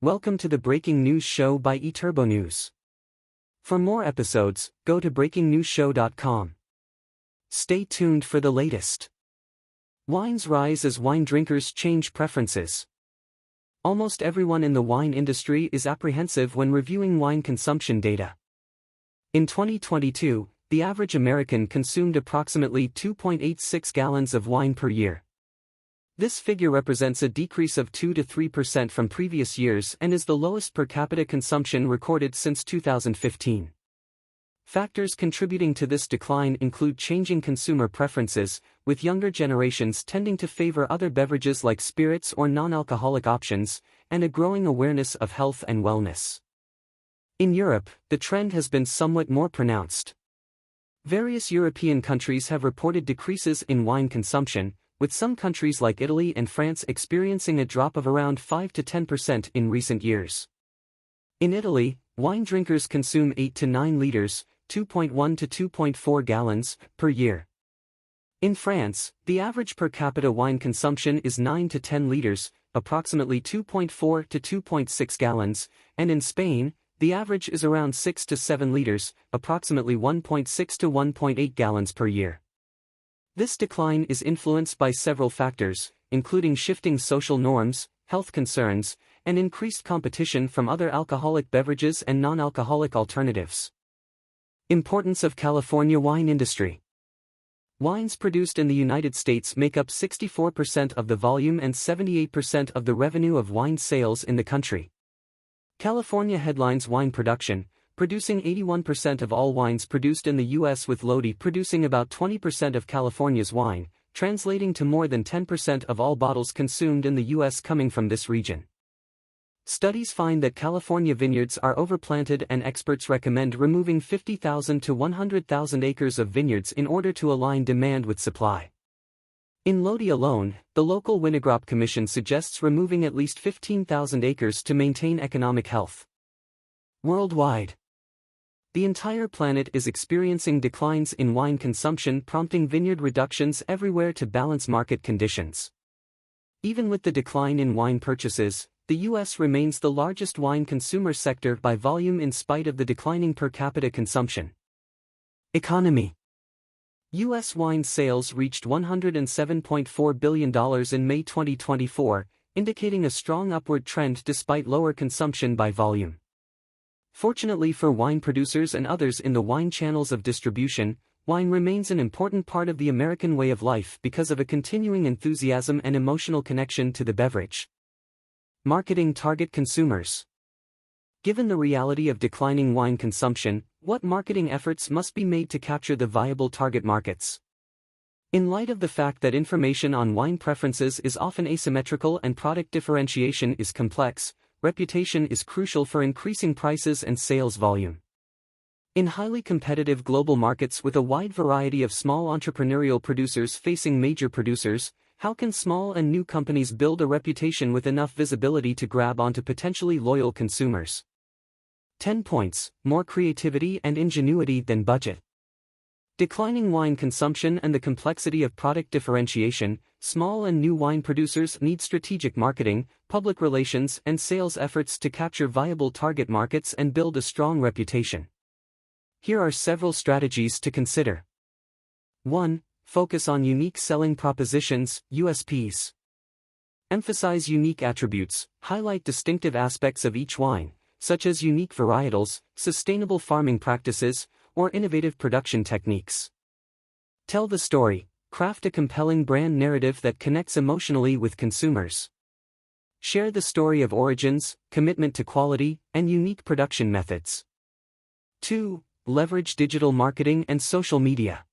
Welcome to the Breaking News Show by eTurbo News. For more episodes, go to breakingnewsshow.com. Stay tuned for the latest. Wines rise as wine drinkers change preferences. Almost everyone in the wine industry is apprehensive when reviewing wine consumption data. In 2022, the average American consumed approximately 2.86 gallons of wine per year. This figure represents a decrease of 2 to 3% from previous years and is the lowest per capita consumption recorded since 2015. Factors contributing to this decline include changing consumer preferences, with younger generations tending to favor other beverages like spirits or non-alcoholic options, and a growing awareness of health and wellness. In Europe, the trend has been somewhat more pronounced. Various European countries have reported decreases in wine consumption, with some countries like Italy and France experiencing a drop of around 5 to 10% in recent years. In Italy, wine drinkers consume 8 to 9 liters, 2.1 to 2.4 gallons, per year. In France, the average per capita wine consumption is 9 to 10 liters, approximately 2.4 to 2.6 gallons, and in Spain, the average is around 6 to 7 liters, approximately 1.6 to 1.8 gallons per year. This decline is influenced by several factors, including shifting social norms, health concerns, and increased competition from other alcoholic beverages and non-alcoholic alternatives. Importance of California wine industry. Wines produced in the United States make up 64% of the volume and 78% of the revenue of wine sales in the country. California headlines wine production, producing 81% of all wines produced in the U.S., with Lodi producing about 20% of California's wine, translating to more than 10% of all bottles consumed in the U.S. coming from this region. Studies find that California vineyards are overplanted, and experts recommend removing 50,000 to 100,000 acres of vineyards in order to align demand with supply. In Lodi alone, the local Winogrop Commission suggests removing at least 15,000 acres to maintain economic health. Worldwide, the entire planet is experiencing declines in wine consumption, prompting vineyard reductions everywhere to balance market conditions. Even with the decline in wine purchases, the U.S. remains the largest wine consumer sector by volume in spite of the declining per capita consumption. Economy. U.S. wine sales reached $107.4 billion in May 2024, indicating a strong upward trend despite lower consumption by volume. Fortunately for wine producers and others in the wine channels of distribution, wine remains an important part of the American way of life because of a continuing enthusiasm and emotional connection to the beverage. Marketing target consumers. Given the reality of declining wine consumption, what marketing efforts must be made to capture the viable target markets? In light of the fact that information on wine preferences is often asymmetrical and product differentiation is complex, reputation is crucial for increasing prices and sales volume. In highly competitive global markets with a wide variety of small entrepreneurial producers facing major producers, how can small and new companies build a reputation with enough visibility to grab onto potentially loyal consumers? 10 points, more creativity and ingenuity than budget. Declining wine consumption and the complexity of product differentiation, small and new wine producers need strategic marketing, public relations, and sales efforts to capture viable target markets and build a strong reputation. Here are several strategies to consider. 1. Focus on unique selling propositions, USPs. Emphasize unique attributes, highlight distinctive aspects of each wine, such as unique varietals, sustainable farming practices, or innovative production techniques. Tell the story, craft a compelling brand narrative that connects emotionally with consumers. Share the story of origins, commitment to quality, and unique production methods. 2. Leverage digital marketing and social media.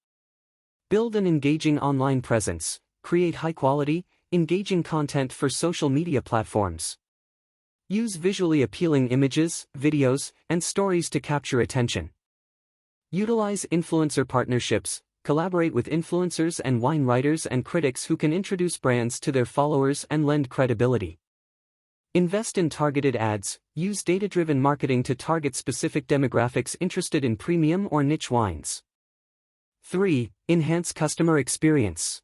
Build an engaging online presence, create high-quality, engaging content for social media platforms. Use visually appealing images, videos, and stories to capture attention. Utilize influencer partnerships, collaborate with influencers and wine writers and critics who can introduce brands to their followers and lend credibility. Invest in targeted ads, use data-driven marketing to target specific demographics interested in premium or niche wines. 3. Enhance customer experience.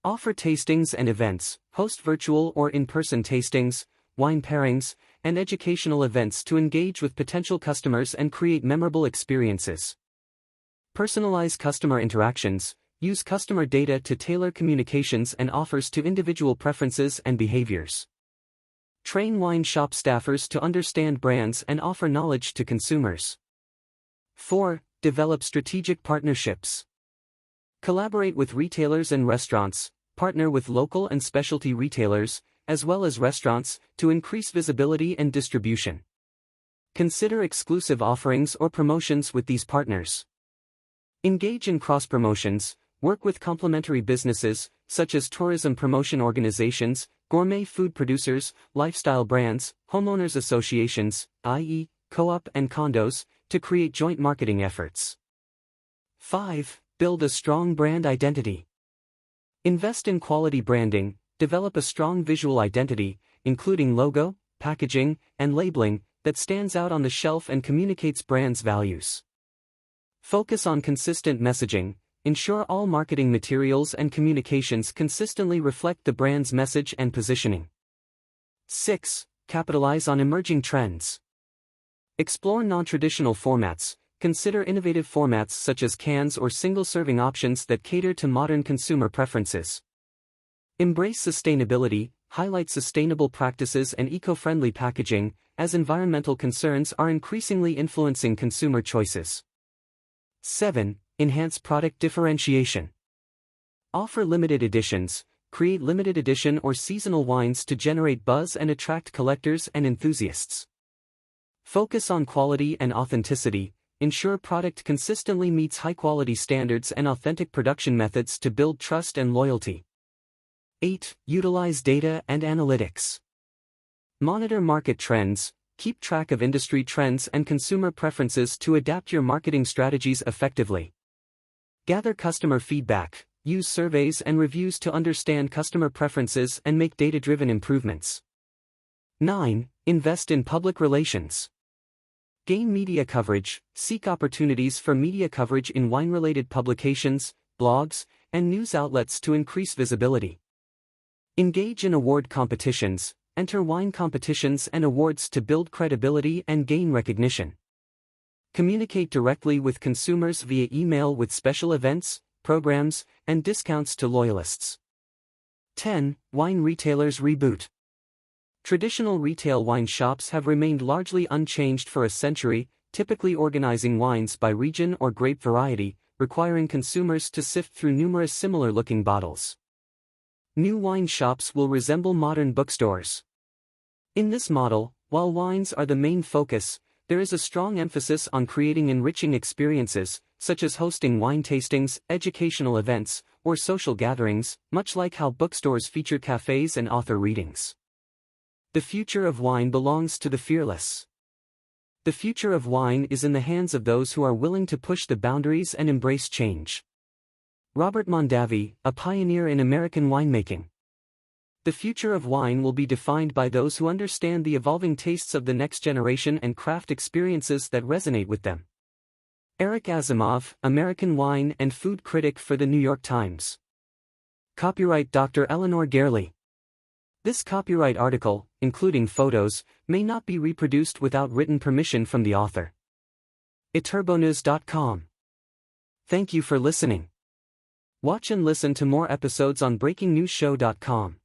Offer tastings and events, host virtual or in-person tastings, wine pairings, and educational events to engage with potential customers and create memorable experiences. Personalize customer interactions. Use customer data to tailor communications and offers to individual preferences and behaviors. Train wine shop staffers to understand brands and offer knowledge to consumers. 4. Develop strategic partnerships. Collaborate with retailers and restaurants, partner with local and specialty retailers, as well as restaurants, to increase visibility and distribution. Consider exclusive offerings or promotions with these partners. Engage in cross-promotions. Work with complementary businesses, such as tourism promotion organizations, gourmet food producers, lifestyle brands, homeowners associations, i.e., co-op and condos, to create joint marketing efforts. 5. Build a strong brand identity. Invest in quality branding. Develop a strong visual identity, including logo, packaging, and labeling, that stands out on the shelf and communicates brand's values. Focus on consistent messaging. Ensure all marketing materials and communications consistently reflect the brand's message and positioning. 6. Capitalize on emerging trends. Explore non-traditional formats. Consider innovative formats such as cans or single-serving options that cater to modern consumer preferences. Embrace sustainability. Highlight sustainable practices and eco-friendly packaging, as environmental concerns are increasingly influencing consumer choices. 7. Enhance product differentiation. Offer limited editions. Create limited edition or seasonal wines to generate buzz and attract collectors and enthusiasts. Focus on quality and authenticity. Ensure product consistently meets high-quality standards and authentic production methods to build trust and loyalty. 8. Utilize data and analytics. Monitor market trends. Keep track of industry trends and consumer preferences to adapt your marketing strategies effectively. Gather customer feedback. Use surveys and reviews to understand customer preferences and make data-driven improvements. 9. Invest in public relations. Gain media coverage. Seek opportunities for media coverage in wine-related publications, blogs, and news outlets to increase visibility. Engage in award competitions. Enter wine competitions and awards to build credibility and gain recognition. Communicate directly with consumers via email with special events, programs, and discounts to loyalists. 10. Wine retailers reboot. Traditional retail wine shops have remained largely unchanged for a century, typically organizing wines by region or grape variety, requiring consumers to sift through numerous similar-looking bottles. New wine shops will resemble modern bookstores. In this model, while wines are the main focus, there is a strong emphasis on creating enriching experiences, such as hosting wine tastings, educational events, or social gatherings, much like how bookstores feature cafes and author readings. The future of wine belongs to the fearless. The future of wine is in the hands of those who are willing to push the boundaries and embrace change. Robert Mondavi, a pioneer in American winemaking. The future of wine will be defined by those who understand the evolving tastes of the next generation and craft experiences that resonate with them. Eric Asimov, American wine and food critic for The New York Times. Copyright Dr. Eleanor Gerli. This copyright article, including photos, may not be reproduced without written permission from the author. eturbonews.com. Thank you for listening. Watch and listen to more episodes on breakingnewsshow.com.